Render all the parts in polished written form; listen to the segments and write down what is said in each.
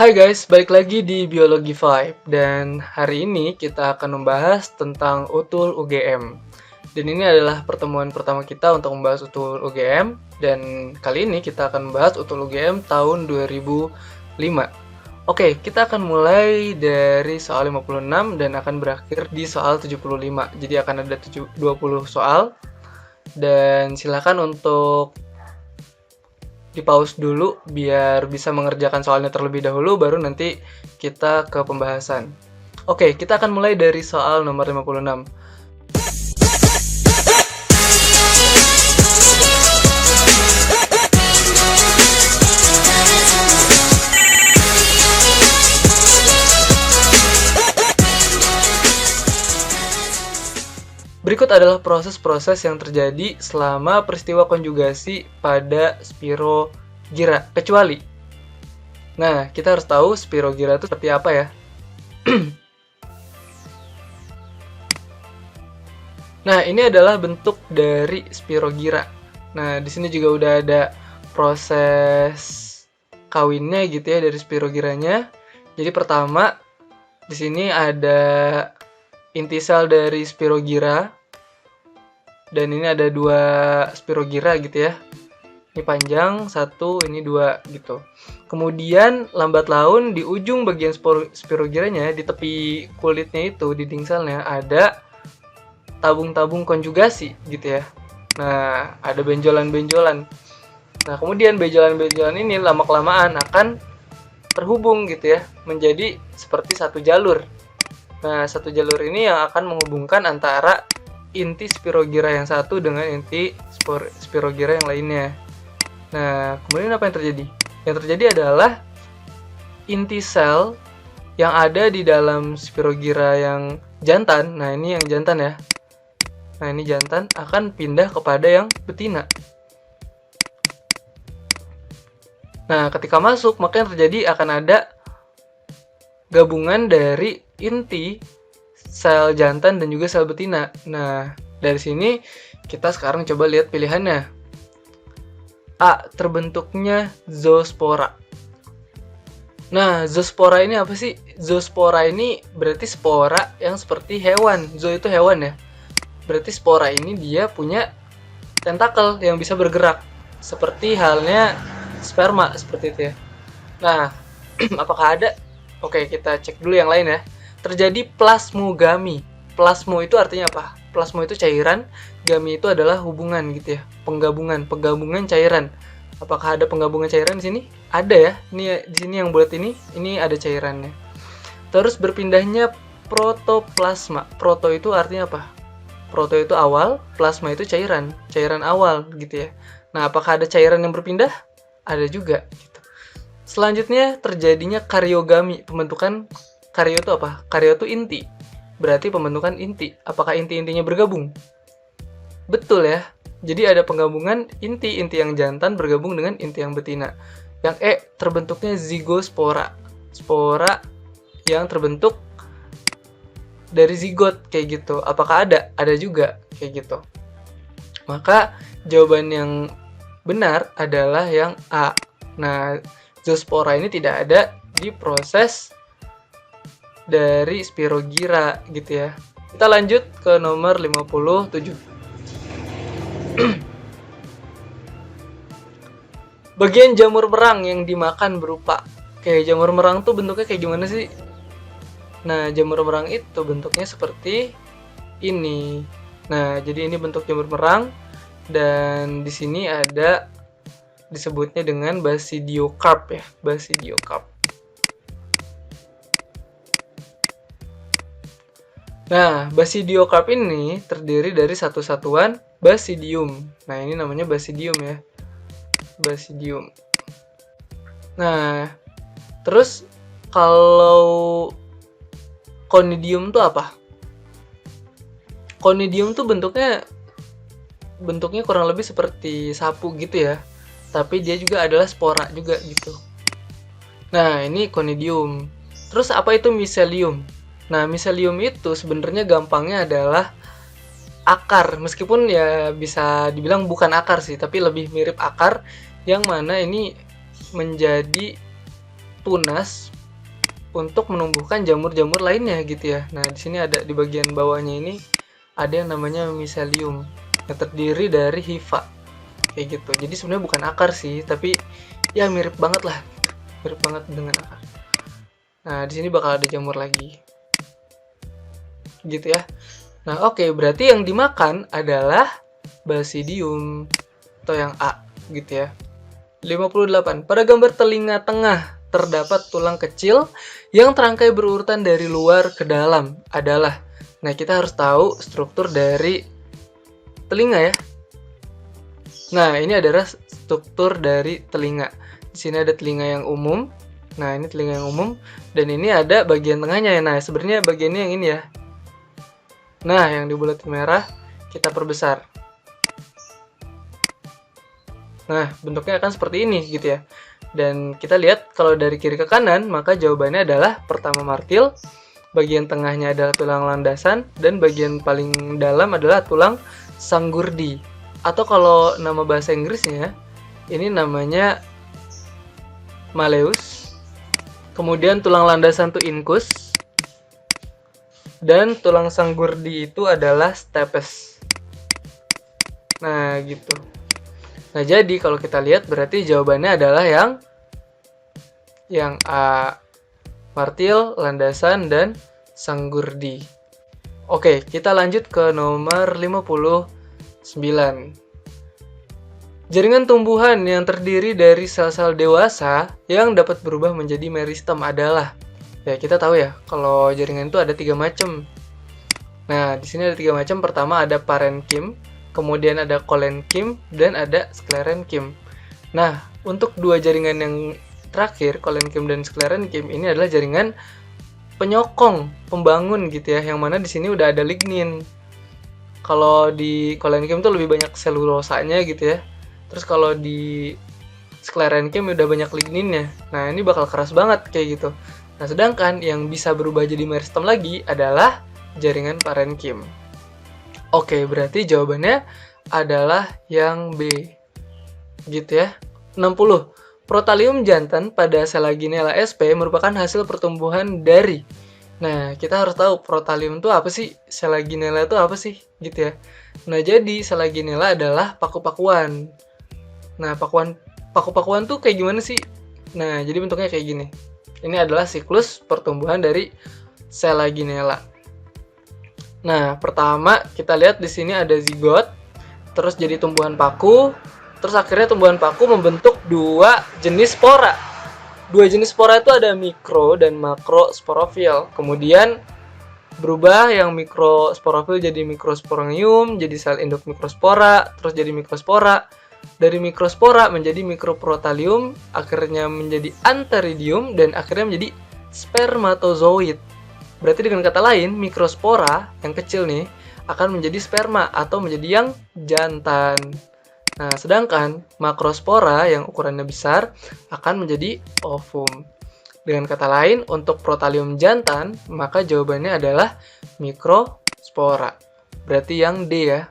Hai guys, balik lagi di Biologi Vibe dan hari ini kita akan membahas tentang utul UGM. Dan ini adalah pertemuan pertama kita untuk membahas utul UGM dan kali ini kita akan membahas utul UGM tahun 2005. Oke, kita akan mulai dari soal 56 dan akan berakhir di soal 75. Jadi akan ada 20 soal dan silakan untuk di pause dulu biar bisa mengerjakan soalnya terlebih dahulu baru nanti kita ke pembahasan. Oke, kita akan mulai dari soal nomor 56. Berikut adalah proses-proses yang terjadi selama peristiwa konjugasi pada spirogyra, kecuali. Nah, kita harus tahu spirogyra itu seperti apa ya. Nah, ini adalah bentuk dari spirogyra. Nah, di sini juga udah ada proses kawinnya gitu ya dari spirogyranya. Jadi pertama di sini ada inti sel dari spirogyra. Dan ini ada 2 spirogyra gitu ya. Ini panjang, 1, ini 2 gitu. Kemudian lambat laun di ujung bagian spirogyranya, di tepi kulitnya itu, di dinding selnya, ada tabung-tabung konjugasi gitu ya. Nah, ada benjolan-benjolan. Nah, kemudian benjolan-benjolan ini lama-kelamaan akan terhubung gitu ya, menjadi seperti satu jalur. Nah, satu jalur ini yang akan menghubungkan antara inti spirogyra yang satu dengan inti spirogyra yang lainnya. Nah, kemudian apa yang terjadi? Yang terjadi adalah inti sel yang ada di dalam spirogyra yang jantan, nah ini yang jantan ya. Nah, ini jantan akan pindah kepada yang betina. Nah, ketika masuk, maka yang terjadi akan ada gabungan dari inti sel jantan dan juga sel betina. Nah, dari sini kita sekarang coba lihat pilihannya. A. Terbentuknya zoospora. Nah, zoospora ini apa sih? Zoospora ini berarti spora yang seperti hewan. Zoo itu hewan ya. Berarti spora ini dia punya tentakel yang bisa bergerak. Seperti halnya sperma, seperti itu ya. Nah, apakah ada? Oke, kita cek dulu yang lain ya. Terjadi plasmogami. Plasmo itu artinya apa? Plasmo itu cairan, gami itu adalah hubungan gitu ya, penggabungan cairan. Apakah ada penggabungan cairan di sini? Ada ya. Ini di sini yang bulat ini ada cairannya. Terus berpindahnya protoplasma. Proto itu artinya apa? Proto itu awal, plasma itu cairan awal gitu ya. Nah, apakah ada cairan yang berpindah? Ada juga gitu. Selanjutnya terjadinya karyogami, pembentukan. Karyo itu apa? Karyo itu inti. Berarti pembentukan inti. Apakah inti-intinya bergabung? Betul ya. Jadi ada penggabungan inti-inti yang jantan bergabung dengan inti yang betina. Yang E, terbentuknya zigospora. Spora yang terbentuk dari zigot kayak gitu. Apakah ada? Ada juga kayak gitu. Maka jawaban yang benar adalah yang A. Nah, zoospora ini tidak ada di proses dari spirogyra gitu ya. Kita lanjut ke nomor 57. Bagian jamur merang yang dimakan berupa kayak jamur merang tuh bentuknya kayak gimana sih? Nah, jamur merang itu bentuknya seperti ini. Nah, jadi ini bentuk jamur merang dan di sini ada disebutnya dengan basidiokarp ya, basidiokarp. Nah, basidiokarp ini terdiri dari satu satuan basidium. Nah, ini namanya basidium ya. Basidium. Nah, terus kalau conidium tuh apa? Conidium tuh bentuknya kurang lebih seperti sapu gitu ya. Tapi dia juga adalah spora juga gitu. Nah, ini conidium. Terus apa itu miselium? Nah, miselium itu sebenarnya gampangnya adalah akar, meskipun ya bisa dibilang bukan akar sih, tapi lebih mirip akar, yang mana ini menjadi tunas untuk menumbuhkan jamur-jamur lainnya gitu ya. Nah, di sini ada di bagian bawahnya ini ada yang namanya miselium yang terdiri dari hifa. Kayak gitu. Jadi sebenarnya bukan akar sih, tapi ya mirip banget lah. Mirip banget dengan akar. Nah, di sini bakal ada jamur lagi. Gitu ya. Nah, oke, berarti yang dimakan adalah basidium atau yang A gitu ya. 58. Pada gambar telinga tengah terdapat tulang kecil yang terangkai berurutan dari luar ke dalam adalah. Nah, kita harus tahu struktur dari telinga ya. Nah, ini adalah struktur dari telinga. Di sini ada telinga yang umum. Nah, ini telinga yang umum dan ini ada bagian tengahnya ya. Nah, sebenarnya bagiannya yang ini ya. Nah, yang dibulatin merah kita perbesar. Nah, bentuknya akan seperti ini gitu ya. Dan kita lihat kalau dari kiri ke kanan, maka jawabannya adalah pertama martil, bagian tengahnya adalah tulang landasan, dan bagian paling dalam adalah tulang sanggurdi. Atau kalau nama bahasa Inggrisnya, ini namanya malleus. Kemudian tulang landasan itu incus. Dan tulang sanggurdi itu adalah stapes. Nah, gitu. Nah, jadi kalau kita lihat berarti jawabannya adalah yang A, martil, landasan, dan sanggurdi. Oke, kita lanjut ke nomor 59. Jaringan tumbuhan yang terdiri dari sel-sel dewasa yang dapat berubah menjadi meristem adalah. Ya, kita tahu ya, kalau jaringan itu ada 3 macam. Nah, di sini ada 3 macam. Pertama ada parenkim, kemudian ada kolenkim, dan ada sklerenkim. Nah, untuk 2 jaringan yang terakhir, kolenkim dan sklerenkim, ini adalah jaringan penyokong, pembangun gitu ya, yang mana di sini udah ada lignin. Kalau di kolenkim tuh lebih banyak selulosanya gitu ya. Terus kalau di sklerenkim udah banyak ligninnya. Nah, ini bakal keras banget kayak gitu. Nah, sedangkan yang bisa berubah jadi meristem lagi adalah jaringan parenkim. Oke, berarti jawabannya adalah yang B. Gitu ya. 60. Protalium jantan pada Selaginella sp merupakan hasil pertumbuhan dari. Nah, kita harus tahu protalium itu apa sih? Selaginella itu apa sih? Gitu ya. Nah, jadi Selaginella adalah paku-pakuan. Nah, paku-pakuan tuh kayak gimana sih? Nah, jadi bentuknya kayak gini. Ini adalah siklus pertumbuhan dari Selaginella. Nah, pertama kita lihat di sini ada zigot, terus jadi tumbuhan paku, terus akhirnya tumbuhan paku membentuk 2 jenis spora. 2 jenis spora itu ada mikro dan makro sporofil. Kemudian berubah yang mikro sporofil jadi mikrosporangium, jadi sel induk mikrospora, terus jadi mikrospora. Dari mikrospora menjadi mikroprotalium, akhirnya menjadi antheridium, dan akhirnya menjadi spermatozoid. Berarti dengan kata lain, mikrospora yang kecil nih akan menjadi sperma atau menjadi yang jantan. Nah, sedangkan makrospora yang ukurannya besar akan menjadi ovum. Dengan kata lain, untuk protalium jantan, maka jawabannya adalah mikrospora. Berarti yang D ya.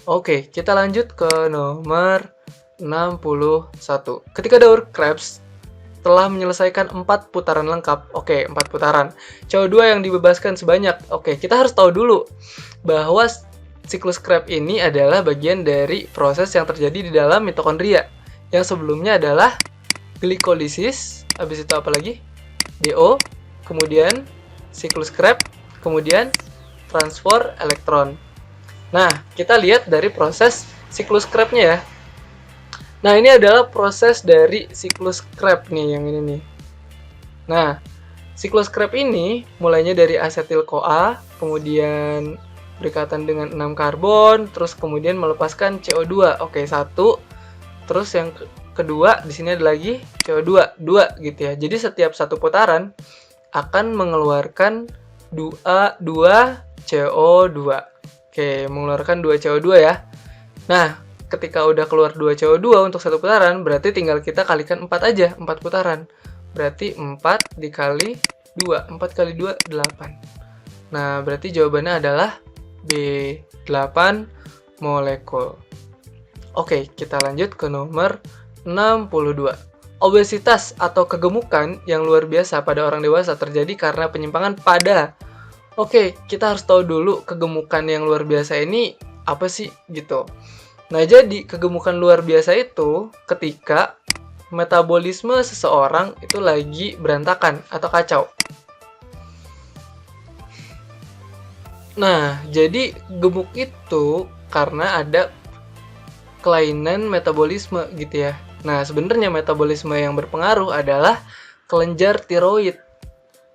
Oke, kita lanjut ke nomor 61. Ketika daur Krebs telah menyelesaikan 4 putaran lengkap. Oke, 4 putaran. CO2 yang dibebaskan sebanyak. Oke, kita harus tahu dulu bahwa siklus Krebs ini adalah bagian dari proses yang terjadi di dalam mitokondria. Yang sebelumnya adalah glikolisis, habis itu apa lagi? DO, kemudian siklus Krebs, kemudian transfer elektron. Nah, kita lihat dari proses siklus Krebs-nya ya. Nah, ini adalah proses dari siklus Krebs nih, yang ini nih. Nah, siklus Krebs ini mulainya dari asetil-CoA, kemudian berikatan dengan 6 karbon, terus kemudian melepaskan CO2. Oke, 1. Terus yang kedua, di sini ada lagi CO2, 2 gitu ya. Jadi setiap satu putaran akan mengeluarkan 2 CO2. Oke, mengeluarkan 2 CO2 ya. Nah, ketika udah keluar 2 CO2 untuk satu putaran, berarti tinggal kita kalikan 4 aja, 4 putaran. Berarti 4 dikali 2, 4 kali 2, 8. Nah, berarti jawabannya adalah B, 8 molekul. Oke, kita lanjut ke nomor 62. Obesitas atau kegemukan yang luar biasa pada orang dewasa terjadi karena penyimpangan pada. Oke, kita harus tahu dulu kegemukan yang luar biasa ini apa sih gitu. Nah, jadi kegemukan luar biasa itu ketika metabolisme seseorang itu lagi berantakan atau kacau. Nah, jadi gemuk itu karena ada kelainan metabolisme gitu ya. Nah, sebenarnya metabolisme yang berpengaruh adalah kelenjar tiroid.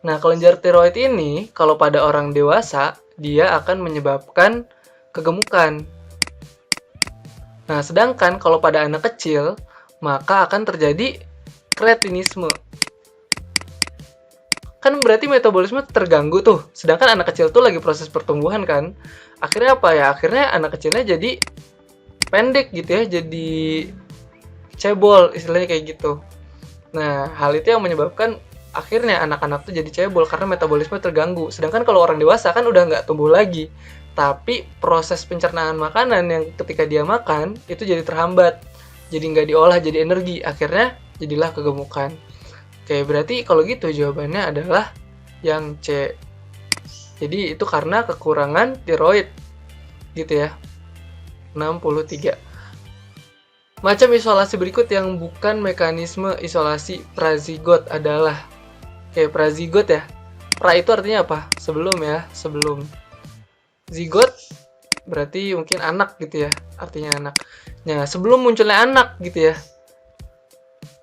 Nah, kelenjar tiroid ini kalau pada orang dewasa, dia akan menyebabkan kegemukan. Nah, sedangkan kalau pada anak kecil, maka akan terjadi kretinisme. Kan berarti metabolisme terganggu tuh. Sedangkan anak kecil tuh lagi proses pertumbuhan kan. Akhirnya apa ya? Akhirnya anak kecilnya jadi pendek gitu ya, jadi cebol istilahnya kayak gitu. Nah, hal itu yang menyebabkan akhirnya anak-anak tuh jadi cebol karena metabolisme terganggu. Sedangkan kalau orang dewasa kan udah nggak tumbuh lagi. Tapi proses pencernaan makanan yang ketika dia makan itu jadi terhambat. Jadi nggak diolah jadi energi. Akhirnya jadilah kegemukan. Oke, berarti kalau gitu jawabannya adalah yang C. Jadi itu karena kekurangan tiroid. Gitu ya. 63. Macam isolasi berikut yang bukan mekanisme isolasi prazigot adalah prazigot ya. Pra itu artinya apa? Sebelum ya, sebelum. Zigot berarti mungkin anak gitu ya, artinya anak. Nah, sebelum munculnya anak gitu ya.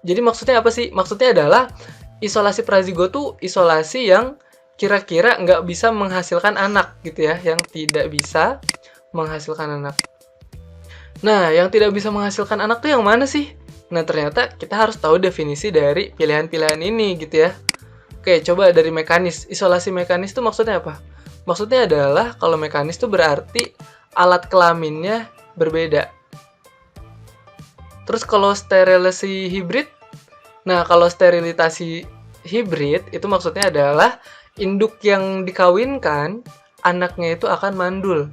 Jadi maksudnya apa sih? Maksudnya adalah isolasi prazigot tuh isolasi yang kira-kira nggak bisa menghasilkan anak gitu ya, yang tidak bisa menghasilkan anak. Nah, yang tidak bisa menghasilkan anak tuh yang mana sih? Nah, ternyata kita harus tahu definisi dari pilihan-pilihan ini gitu ya. Oke, coba dari mekanis. Isolasi mekanis itu maksudnya apa? Maksudnya adalah kalau mekanis itu berarti alat kelaminnya berbeda. Terus kalau sterilisasi hibrid, nah kalau sterilisasi hibrid itu maksudnya adalah induk yang dikawinkan, anaknya itu akan mandul.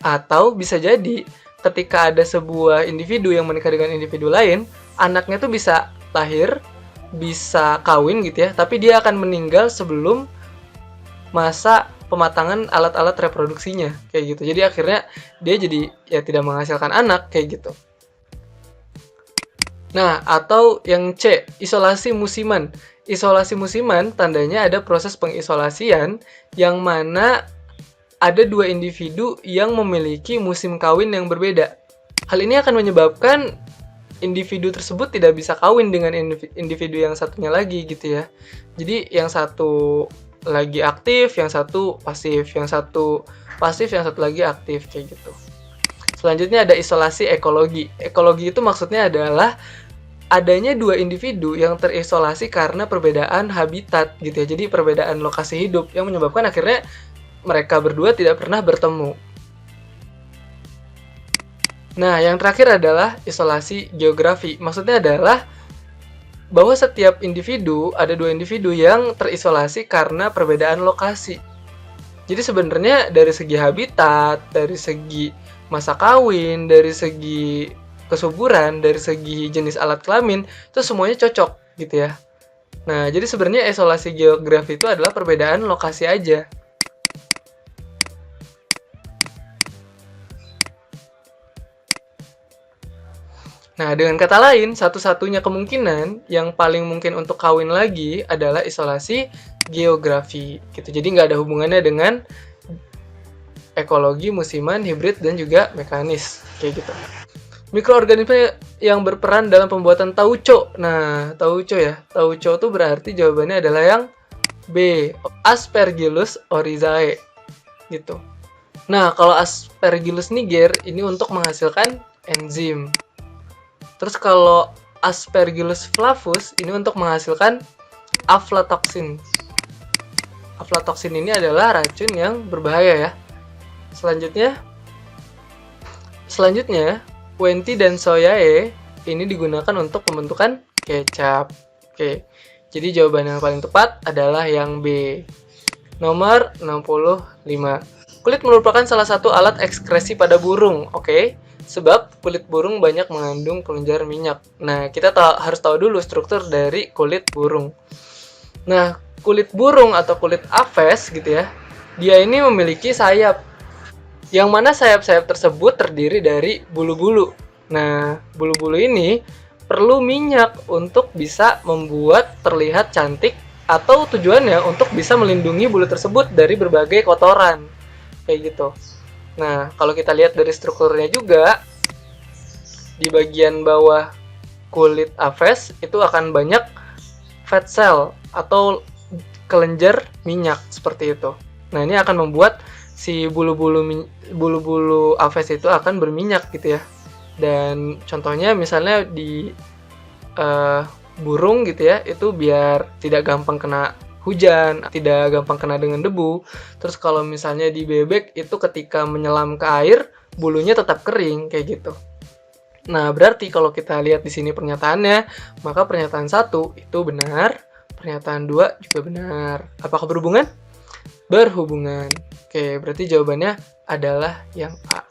Atau bisa jadi ketika ada sebuah individu yang menikah dengan individu lain, anaknya tuh bisa lahir, bisa kawin gitu ya, tapi dia akan meninggal sebelum masa pematangan alat-alat reproduksinya kayak gitu. Jadi akhirnya dia jadi ya tidak menghasilkan anak kayak gitu. Nah, atau yang C, isolasi musiman. Isolasi musiman tandanya ada proses pengisolasian yang mana ada dua individu yang memiliki musim kawin yang berbeda. Hal ini akan menyebabkan individu tersebut tidak bisa kawin dengan individu yang satunya lagi gitu ya. Jadi yang satu lagi aktif, yang satu pasif, yang satu pasif, yang satu lagi aktif kayak gitu. Selanjutnya ada isolasi ekologi. Ekologi itu maksudnya adalah adanya dua individu yang terisolasi karena perbedaan habitat gitu ya. Jadi perbedaan lokasi hidup yang menyebabkan akhirnya mereka berdua tidak pernah bertemu. Nah, yang terakhir adalah isolasi geografi. Maksudnya adalah bahwa setiap individu, ada dua individu yang terisolasi karena perbedaan lokasi. Jadi sebenarnya dari segi habitat, dari segi masa kawin, dari segi kesuburan, dari segi jenis alat kelamin, itu semuanya cocok gitu ya. Nah, jadi sebenarnya isolasi geografi itu adalah perbedaan lokasi aja. Nah, dengan kata lain, satu-satunya kemungkinan yang paling mungkin untuk kawin lagi adalah isolasi geografi. Gitu. Jadi nggak ada hubungannya dengan ekologi, musiman, hibrid, dan juga mekanis. Kayak gitu. Mikroorganisme yang berperan dalam pembuatan tauco. Nah, tauco ya. Tauco itu berarti jawabannya adalah yang B. Aspergillus oryzae. Gitu. Nah, kalau Aspergillus niger ini untuk menghasilkan enzim. Terus kalau Aspergillus flavus ini untuk menghasilkan aflatoksin. Aflatoksin ini adalah racun yang berbahaya ya. Selanjutnya, Wenti dan Soyae ini digunakan untuk pembentukan kecap. Oke. Jadi jawaban yang paling tepat adalah yang B. Nomor 65. Kulit merupakan salah satu alat ekskresi pada burung. Oke. Sebab kulit burung banyak mengandung kelenjar minyak. Nah, kita harus tahu dulu struktur dari kulit burung. Nah, kulit burung atau kulit aves gitu ya, dia ini memiliki sayap. Yang mana sayap-sayap tersebut terdiri dari bulu-bulu. Nah, bulu-bulu ini perlu minyak untuk bisa membuat terlihat cantik atau tujuannya untuk bisa melindungi bulu tersebut dari berbagai kotoran. Kayak gitu. Nah, kalau kita lihat dari strukturnya juga, di bagian bawah kulit aves itu akan banyak fat cell atau kelenjar minyak seperti itu. Nah, ini akan membuat si bulu-bulu aves itu akan berminyak gitu ya. Dan contohnya misalnya di burung gitu ya, itu biar tidak gampang kena hujan, tidak gampang kena dengan debu. Terus kalau misalnya di bebek itu ketika menyelam ke air, bulunya tetap kering kayak gitu. Nah, berarti kalau kita lihat di sini pernyataannya, maka pernyataan 1 itu benar, pernyataan 2 juga benar. Apakah berhubungan? Berhubungan. Oke, berarti jawabannya adalah yang A.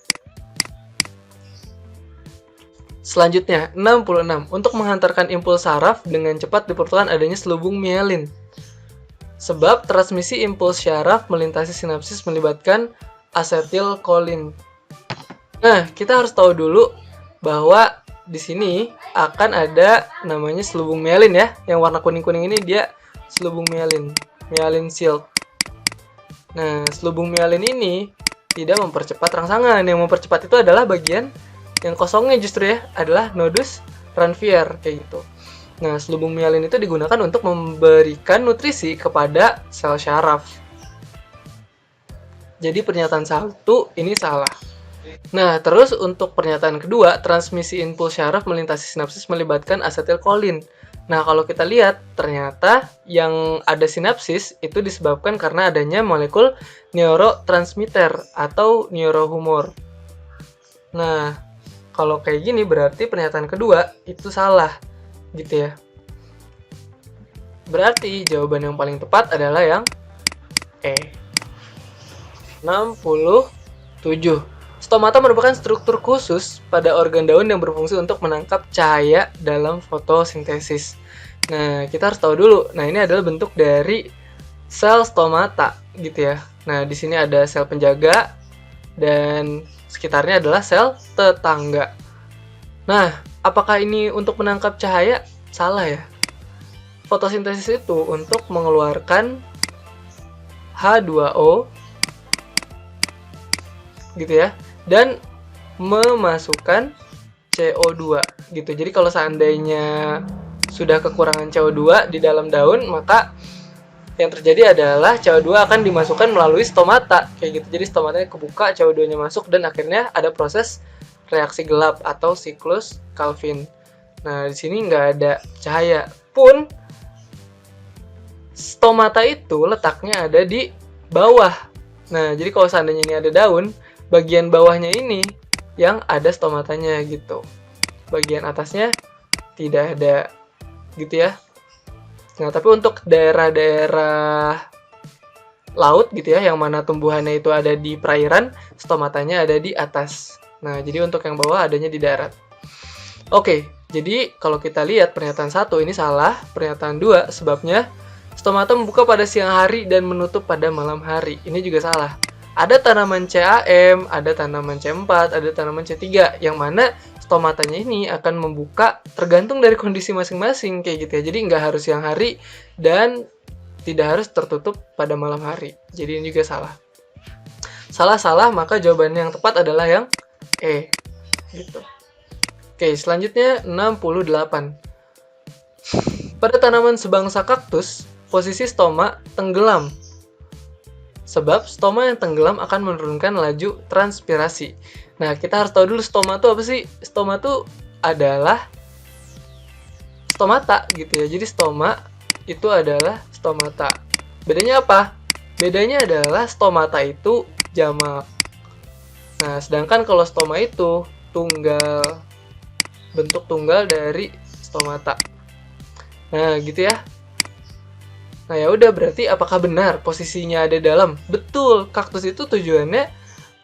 Selanjutnya, 66. Untuk menghantarkan impuls saraf dengan cepat diperlukan adanya selubung mielin. Sebab transmisi impuls syaraf melintasi sinapsis melibatkan asetilkolin. Nah, kita harus tahu dulu bahwa di sini akan ada namanya selubung mielin ya. Yang warna kuning-kuning ini dia selubung mielin, myelin shield. Nah, selubung mielin ini tidak mempercepat rangsangan. Yang mempercepat itu adalah bagian yang kosongnya justru ya, adalah nodus Ranvier kayak gitu. Nah, selubung mielin itu digunakan untuk memberikan nutrisi kepada sel syaraf. Jadi pernyataan 1 ini salah. Nah, terus untuk pernyataan kedua, transmisi impuls syaraf melintasi sinapsis melibatkan asetilkolin. Nah, kalau kita lihat, ternyata yang ada sinapsis itu disebabkan karena adanya molekul neurotransmitter atau neurohumor. Nah, kalau kayak gini berarti pernyataan kedua itu salah, gitu ya. Berarti jawaban yang paling tepat adalah yang E. 67. Stomata merupakan struktur khusus pada organ daun yang berfungsi untuk menangkap cahaya dalam fotosintesis. Nah, kita harus tahu dulu. Nah, ini adalah bentuk dari sel stomata, gitu ya. Nah, di sini ada sel penjaga dan sekitarnya adalah sel tetangga. Nah, apakah ini untuk menangkap cahaya? Salah ya. Fotosintesis itu untuk mengeluarkan H2O, gitu ya, dan memasukkan CO2 gitu. Jadi kalau seandainya sudah kekurangan CO2 di dalam daun, maka yang terjadi adalah CO2 akan dimasukkan melalui stomata kayak gitu. Jadi stomatanya kebuka, CO2-nya masuk dan akhirnya ada proses reaksi gelap atau siklus Calvin. Nah, di sini nggak ada cahaya pun. Stomata itu letaknya ada di bawah. Nah, jadi kalau seandainya ini ada daun, bagian bawahnya ini yang ada stomatanya gitu. Bagian atasnya tidak ada gitu ya. Nah, tapi untuk daerah-daerah laut gitu ya, yang mana tumbuhannya itu ada di perairan, stomatanya ada di atas. Nah, jadi untuk yang bawah adanya di darat. Oke, jadi kalau kita lihat pernyataan 1 ini salah, pernyataan 2 sebabnya stomata membuka pada siang hari dan menutup pada malam hari. Ini juga salah. Ada tanaman CAM, ada tanaman C4, ada tanaman C3, yang mana stomatanya ini akan membuka tergantung dari kondisi masing-masing kayak gitu ya. Jadi nggak harus siang hari dan tidak harus tertutup pada malam hari. Jadi ini juga salah. Salah, maka jawabannya yang tepat adalah yang E. Gitu. Oke, selanjutnya 68. Pada tanaman sebangsa kaktus, posisi stoma tenggelam. Sebab stoma yang tenggelam akan menurunkan laju transpirasi. Nah, kita harus tahu dulu stoma itu apa sih? Stoma itu adalah stomata gitu ya. Jadi stoma itu adalah stomata. Bedanya apa? Bedanya adalah stomata itu jamak. Nah, sedangkan kalau stoma itu tunggal, bentuk tunggal dari stomata. Nah, gitu ya. Nah, ya udah berarti apakah benar posisinya ada dalam? Betul, kaktus itu tujuannya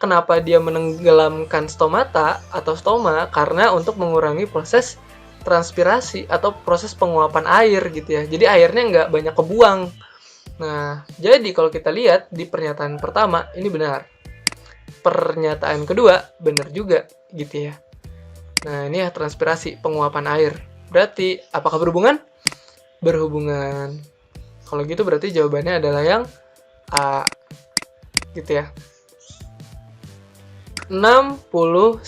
kenapa dia menenggelamkan stomata atau stoma? Karena untuk mengurangi proses transpirasi atau proses penguapan air gitu ya. Jadi airnya nggak banyak kebuang. Nah, jadi kalau kita lihat di pernyataan pertama, ini benar. Pernyataan kedua, benar juga gitu ya. Nah, ini ya transpirasi, penguapan air. Berarti, apakah berhubungan? Berhubungan. Kalau gitu berarti jawabannya adalah yang A. Gitu ya. 69.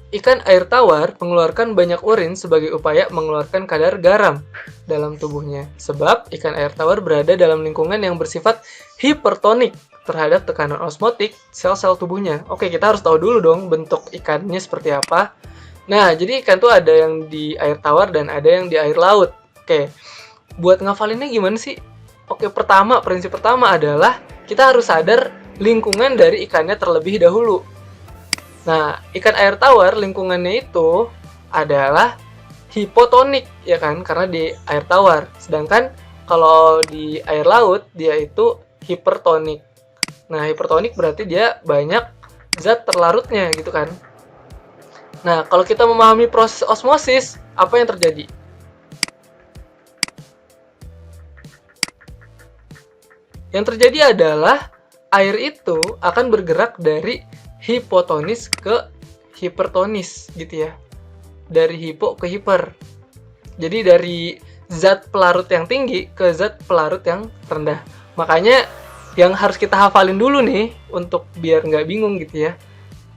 Ikan air tawar mengeluarkan banyak urin sebagai upaya mengeluarkan kadar garam dalam tubuhnya. Sebab ikan air tawar berada dalam lingkungan yang bersifat hipertonik terhadap tekanan osmotik sel-sel tubuhnya. Oke, kita harus tahu dulu dong bentuk ikannya seperti apa. Nah, jadi ikan tuh ada yang di air tawar dan ada yang di air laut. Oke, buat ngafalinnya gimana sih? Oke, prinsip pertama adalah kita harus sadar lingkungan dari ikannya terlebih dahulu. Nah, ikan air tawar lingkungannya itu adalah hipotonik, ya kan? Karena di air tawar. Sedangkan kalau di air laut, dia itu hipertonik. Nah, hipertonik berarti dia banyak zat terlarutnya, gitu kan? Nah, kalau kita memahami proses osmosis, apa yang terjadi? Yang terjadi adalah air itu akan bergerak dari hipotonis ke hipertonis gitu ya. Dari hipo ke hiper. Jadi dari zat pelarut yang tinggi ke zat pelarut yang rendah. Makanya yang harus kita hafalin dulu nih untuk biar nggak bingung gitu ya.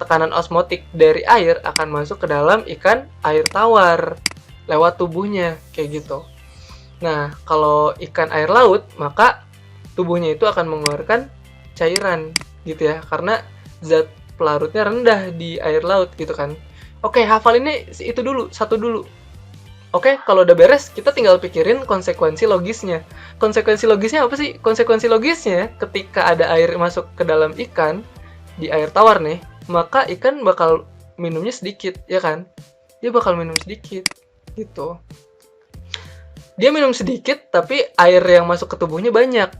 Tekanan osmotik dari air akan masuk ke dalam ikan air tawar lewat tubuhnya kayak gitu. Nah, kalau ikan air laut maka tubuhnya itu akan mengeluarkan cairan gitu ya, karena zat pelarutnya rendah di air laut gitu kan. Oke, hafal ini itu dulu, satu dulu. Oke, kalau udah beres, kita tinggal pikirin konsekuensi logisnya. Konsekuensi logisnya apa sih? Konsekuensi logisnya ketika ada air masuk ke dalam ikan di air tawar nih, maka ikan bakal minumnya sedikit, ya kan? Dia bakal minum sedikit gitu. Dia minum sedikit, tapi air yang masuk ke tubuhnya banyak.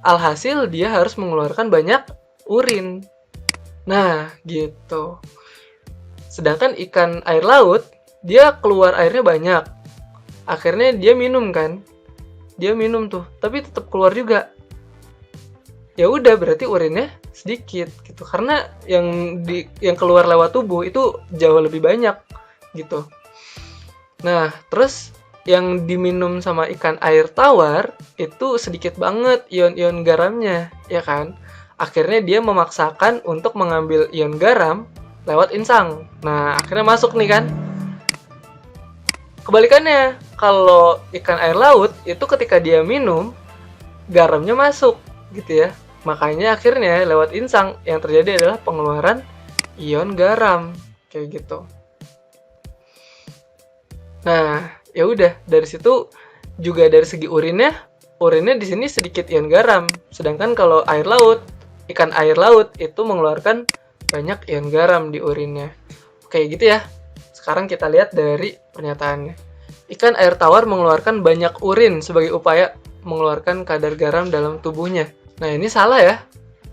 Alhasil dia harus mengeluarkan banyak urin. Nah, gitu. Sedangkan ikan air laut, dia keluar airnya banyak. Akhirnya dia minum kan. Dia minum tuh, tapi tetap keluar juga. Ya udah, berarti urinnya sedikit gitu. Karena yang keluar lewat tubuh itu jauh lebih banyak gitu. Nah, terus yang diminum sama ikan air tawar itu sedikit banget ion-ion garamnya, ya kan? Akhirnya dia memaksakan untuk mengambil ion garam lewat insang. Nah, akhirnya masuk nih kan. Kebalikannya, kalau ikan air laut itu ketika dia minum, garamnya masuk gitu ya. Makanya akhirnya lewat insang yang terjadi adalah pengeluaran ion garam kayak gitu. Nah, ya udah dari situ juga dari segi urinnya di sini sedikit ion garam. Sedangkan kalau air laut, ikan air laut itu mengeluarkan banyak ion garam di urinnya. Oke, gitu ya. Sekarang kita lihat dari pernyataannya. Ikan air tawar mengeluarkan banyak urin sebagai upaya mengeluarkan kadar garam dalam tubuhnya. Nah, ini salah ya.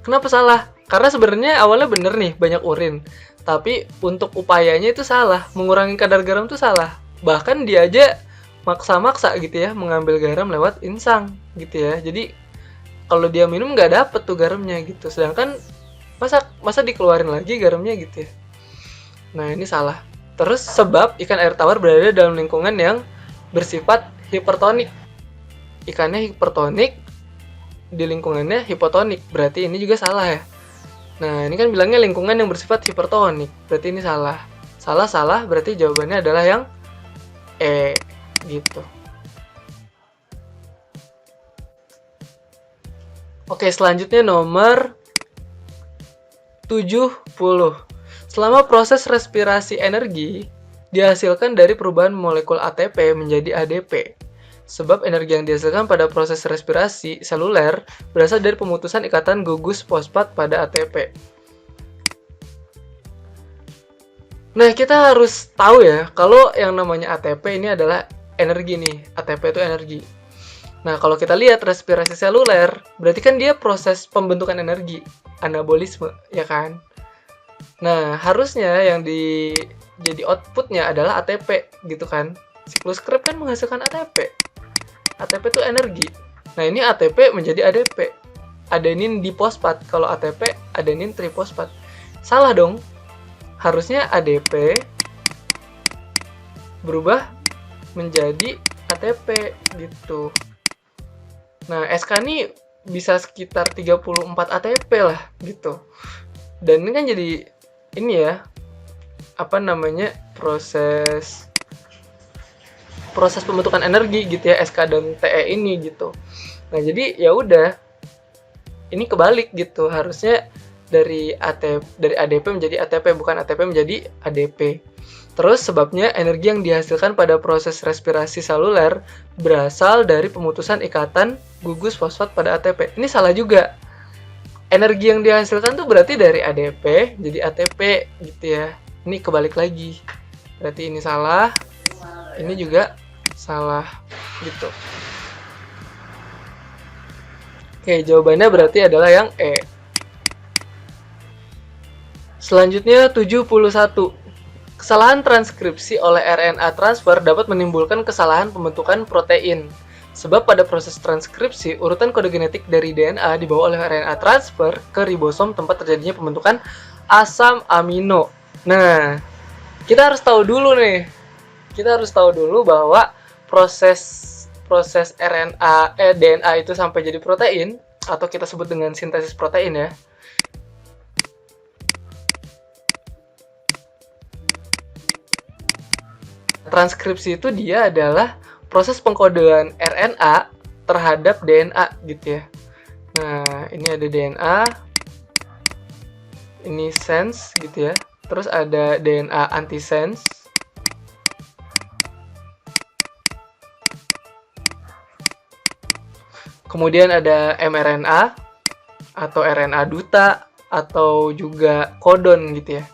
Kenapa salah? Karena sebenarnya awalnya bener nih, banyak urin. Tapi untuk upayanya itu salah. Mengurangi kadar garam itu salah. Bahkan dia aja maksa-maksa gitu ya, mengambil garam lewat insang gitu ya. Jadi kalau dia minum nggak dapet tuh garamnya gitu. Sedangkan masa dikeluarin lagi garamnya gitu ya. Nah, ini salah. Terus sebab ikan air tawar berada dalam lingkungan yang bersifat hipertonik. Ikannya hipertonik, di lingkungannya hipotonik. Berarti ini juga salah ya. Nah, ini kan bilangnya lingkungan yang bersifat hipertonik. Berarti ini salah. Salah, berarti jawabannya adalah yang E gitu. Oke, selanjutnya nomor 70. Selama proses respirasi energi dihasilkan dari perubahan molekul ATP menjadi ADP. Sebab energi yang dihasilkan pada proses respirasi seluler berasal dari pemutusan ikatan gugus fosfat pada ATP. Nah, kita harus tahu ya, kalau yang namanya ATP ini adalah energi nih. ATP itu energi. Nah, kalau kita lihat respirasi seluler, berarti kan dia proses pembentukan energi, anabolisme, ya kan? Nah, harusnya yang jadi outputnya adalah ATP gitu kan. Siklus Krebs kan menghasilkan ATP. ATP itu energi. Nah, ini ATP menjadi ADP. Adenin difosfat. Kalau ATP, adenin trifosfat. Salah dong. Harusnya ADP berubah menjadi ATP gitu. Nah, SK ini bisa sekitar 34 ATP lah gitu. Dan ini kan jadi ini ya, apa namanya, proses pembentukan energi gitu ya, SK dan TE ini gitu. Nah, jadi ya udah, ini kebalik gitu. Harusnya dari ADP menjadi ATP, bukan ATP menjadi ADP. Terus sebabnya energi yang dihasilkan pada proses respirasi seluler berasal dari pemutusan ikatan gugus fosfat pada ATP. Ini salah juga. Energi yang dihasilkan tuh berarti dari ADP jadi ATP gitu ya. Ini kebalik lagi. Berarti ini salah. Ini juga salah gitu. Oke, jawabannya berarti adalah yang E. Selanjutnya 71. Kesalahan transkripsi oleh RNA transfer dapat menimbulkan kesalahan pembentukan protein. Sebab pada proses transkripsi, urutan kode genetik dari DNA dibawa oleh RNA transfer ke ribosom tempat terjadinya pembentukan asam amino. Nah, kita harus tahu dulu nih. Kita harus tahu dulu bahwa proses DNA itu sampai jadi protein, atau kita sebut dengan sintesis protein ya. Transkripsi itu dia adalah proses pengkodean RNA terhadap DNA gitu ya. Nah, ini ada DNA, ini sense gitu ya. Terus ada DNA antisense. Kemudian ada mRNA atau RNA duta atau juga kodon gitu ya.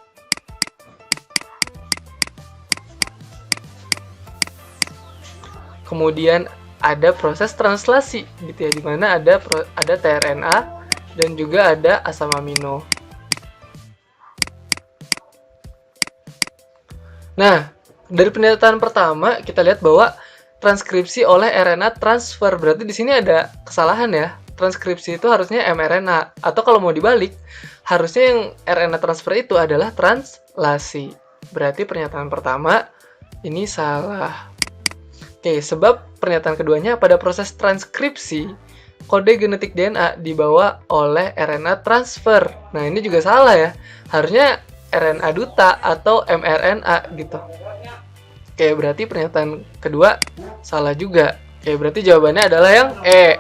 Kemudian ada proses translasi gitu ya, di mana ada tRNA dan juga ada asam amino. Nah, dari pernyataan pertama kita lihat bahwa transkripsi oleh RNA transfer, berarti di sini ada kesalahan ya. Transkripsi itu harusnya mRNA, atau kalau mau dibalik, harusnya yang RNA transfer itu adalah translasi. Berarti pernyataan pertama ini salah. Oke, sebab pernyataan keduanya pada proses transkripsi, kode genetik DNA dibawa oleh RNA transfer. Nah, ini juga salah ya. Harusnya RNA duta atau mRNA gitu. Oke, berarti pernyataan kedua salah juga. Oke, berarti jawabannya adalah yang E.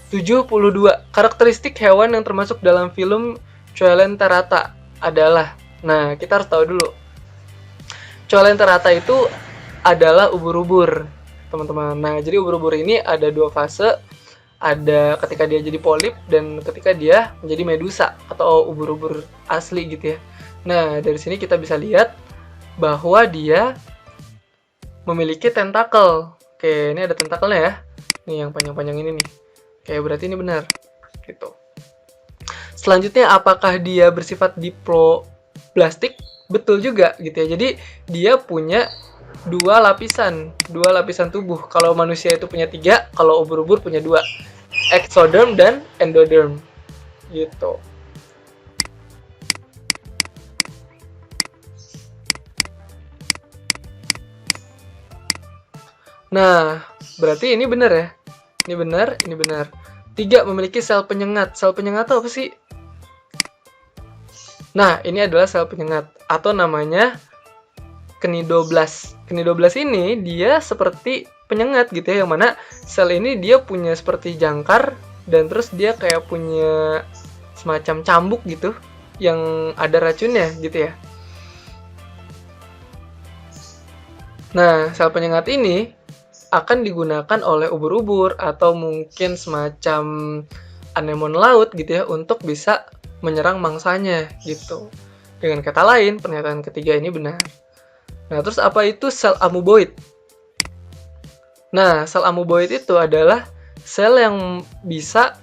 72. Karakteristik hewan yang termasuk dalam film Coelenterata adalah. Nah, kita harus tahu dulu. Coelenterata itu adalah ubur-ubur, teman-teman. Nah, jadi ubur-ubur ini ada dua fase. Ada ketika dia jadi polip dan ketika dia menjadi medusa atau ubur-ubur asli gitu ya. Nah, dari sini kita bisa lihat bahwa dia memiliki tentakel. Oke, ini ada tentakelnya ya. Nih yang panjang-panjang ini nih. Oke, berarti ini benar. Gitu. Selanjutnya, apakah dia bersifat diploblastik? Betul juga gitu ya. Jadi dia punya dua lapisan tubuh. Kalau manusia itu punya 3, kalau ubur-ubur punya 2, ectoderm dan endoderm gitu. Nah, berarti ini benar ya. Ini benar. 3, memiliki sel penyengat. Sel penyengat apa sih? Nah, ini adalah sel penyengat atau namanya cnidoblast. Cnidoblast ini dia seperti penyengat gitu ya, yang mana sel ini dia punya seperti jangkar dan terus dia kayak punya semacam cambuk gitu yang ada racunnya gitu ya. Nah, sel penyengat ini akan digunakan oleh ubur-ubur atau mungkin semacam anemon laut gitu ya untuk bisa menyerang mangsanya gitu. Dengan kata lain, pernyataan ketiga ini benar. Nah, terus apa itu sel amoeboid? Nah, sel amoeboid itu adalah sel yang bisa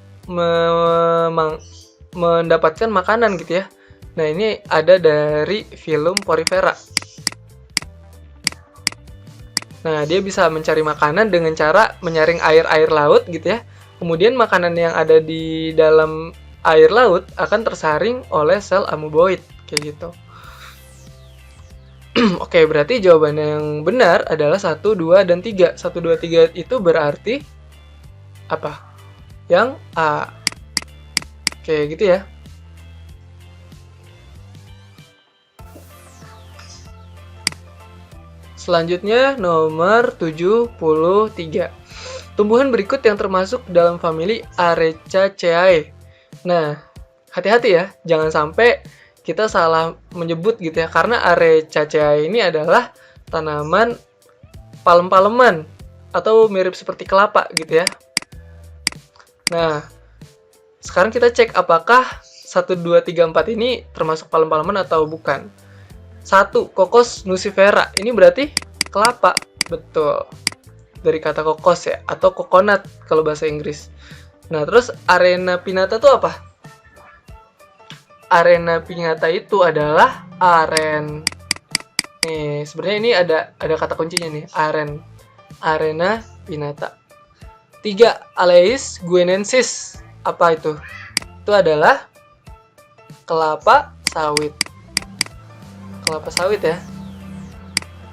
mendapatkan makanan gitu ya. Nah, ini ada dari filum porifera. Nah, dia bisa mencari makanan dengan cara menyaring air-air laut gitu ya. Kemudian makanan yang ada di dalam air laut akan tersaring oleh sel amoeboid kayak gitu. Oke, berarti jawabannya yang benar adalah 1, 2, dan 3. 1, 2, 3 itu berarti apa? Yang A. Oke, gitu ya. Selanjutnya nomor 73. Tumbuhan berikut yang termasuk dalam famili Arecaceae. Nah, hati-hati ya, jangan sampai kita salah menyebut gitu ya, karena Arecaceae ini adalah tanaman palem-paleman atau mirip seperti kelapa gitu ya. Nah, sekarang kita cek apakah 1, 2, 3, 4 ini termasuk palem-paleman atau bukan. 1. Cocos nucifera. Ini berarti kelapa. Betul. Dari kata kokos ya, atau coconut kalau bahasa Inggris. Nah, terus arena pinnata itu apa? Arena pinnata itu adalah aren. Nih, sebenarnya ini ada kata kuncinya nih, aren. Arena pinnata. 3. Aloes guinensis. Apa itu? Itu adalah kelapa sawit. Kelapa sawit ya.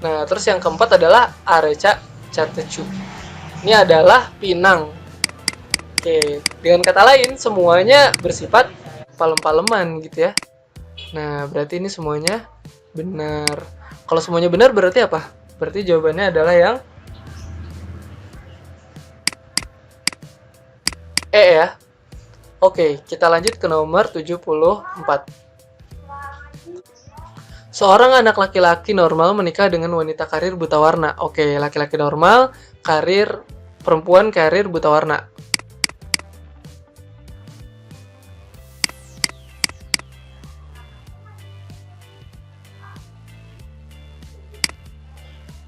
Nah, terus yang keempat adalah Areca catechu. Ini adalah pinang. Oke, dengan kata lain semuanya bersifat palem-paleman gitu ya. Nah, berarti ini semuanya benar. Kalau semuanya benar berarti apa? Berarti jawabannya adalah yang E ya. Oke, kita lanjut ke nomor 74. Seorang anak laki-laki normal menikah dengan wanita karir buta warna. Oke, laki-laki normal, perempuan karir buta warna.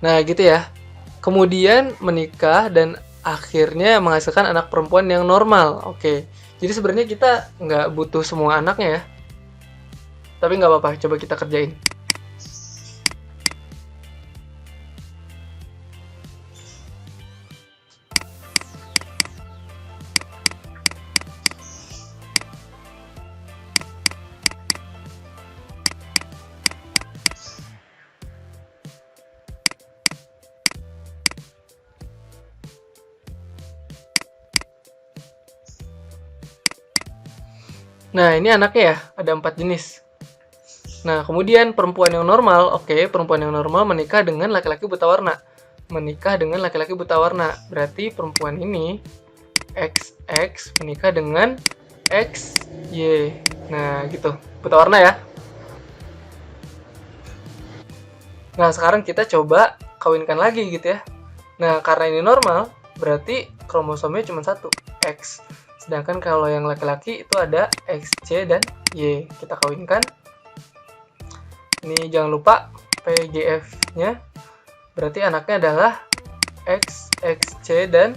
Nah, gitu ya. Kemudian menikah dan akhirnya menghasilkan anak perempuan yang normal. Oke, jadi sebenarnya kita nggak butuh semua anaknya ya. Tapi nggak apa-apa, coba kita kerjain. Nah, ini anaknya ya, ada 4 jenis. Nah, kemudian perempuan yang normal, oke, perempuan yang normal menikah dengan laki-laki buta warna. Menikah dengan laki-laki buta warna. Berarti perempuan ini, XX, menikah dengan XY. Nah, gitu. Buta warna ya. Nah, sekarang kita coba kawinkan lagi gitu ya. Nah, karena ini normal, berarti kromosomnya cuma 1, X. Sedangkan kalau yang laki-laki itu ada XY dan Y. Kita kawinkan. Ini jangan lupa PGF-nya. Berarti anaknya adalah XXC dan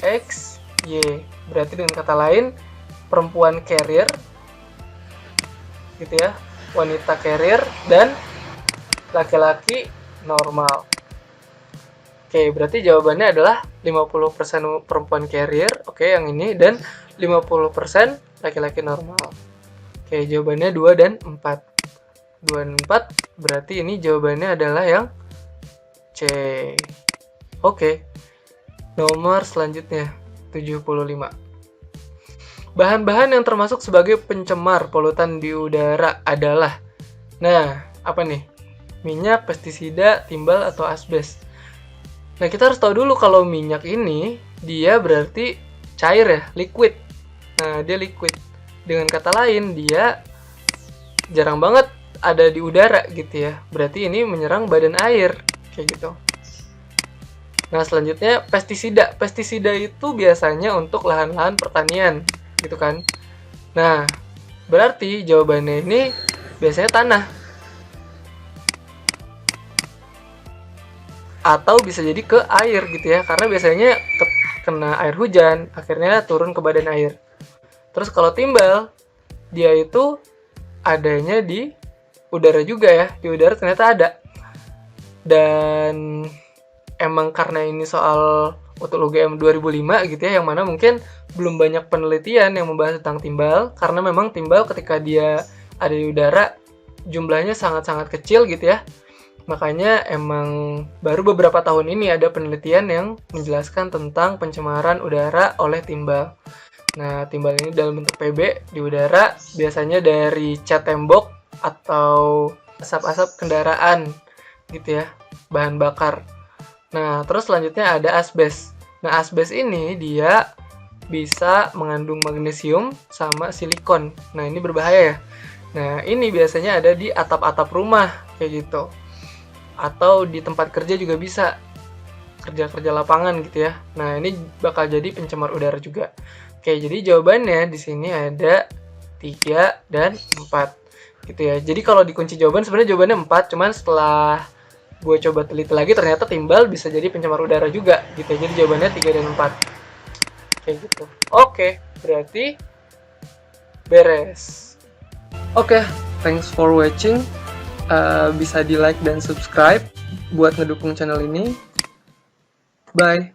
XY. Berarti dengan kata lain, perempuan carrier gitu ya, wanita carrier dan laki-laki normal. Oke, berarti jawabannya adalah 50% perempuan carrier, oke, yang ini, dan 50% laki-laki normal. Oke, jawabannya 2 dan 4. 2 dan 4, berarti ini jawabannya adalah yang C. Oke, nomor selanjutnya, 75. Bahan-bahan yang termasuk sebagai pencemar polutan di udara adalah, nah, apa nih? Minyak, pestisida, timbal, atau asbes. Nah, kita harus tahu dulu kalau minyak ini dia berarti cair ya, liquid. Nah, dia liquid. Dengan kata lain, dia jarang banget ada di udara gitu ya. Berarti ini menyerang badan air, kayak gitu. Nah, selanjutnya pestisida. Pestisida itu biasanya untuk lahan-lahan pertanian, gitu kan. Nah, berarti jawabannya ini biasanya tanah. Atau bisa jadi ke air gitu ya, karena biasanya kena air hujan, akhirnya turun ke badan air. Terus kalau timbal, dia itu adanya di udara juga ya. Di udara ternyata ada. Dan emang karena ini soal untuk UGM 2005 gitu ya, yang mana mungkin belum banyak penelitian yang membahas tentang timbal, karena memang timbal ketika dia ada di udara jumlahnya sangat-sangat kecil gitu ya. Makanya emang baru beberapa tahun ini ada penelitian yang menjelaskan tentang pencemaran udara oleh timbal. Nah, timbal ini dalam bentuk PB di udara, biasanya dari cat tembok atau asap-asap kendaraan gitu ya, bahan bakar. Nah, terus selanjutnya ada asbes. Nah, asbes ini dia bisa mengandung magnesium sama silikon. Nah, ini berbahaya ya. Nah, ini biasanya ada di atap-atap rumah, kayak gitu. Atau di tempat kerja juga bisa. Kerja-kerja lapangan gitu ya. Nah, ini bakal jadi pencemar udara juga. Oke, jadi jawabannya di sini ada 3 dan 4. Gitu ya. Jadi kalau dikunci jawaban, sebenarnya jawabannya 4, cuman setelah gue coba teliti lagi ternyata timbal bisa jadi pencemar udara juga gitu. Jadi jawabannya 3 dan 4 kayak gitu. Oke, berarti beres. Oke, thanks for watching. Bisa di like dan subscribe buat ngedukung channel ini. Bye.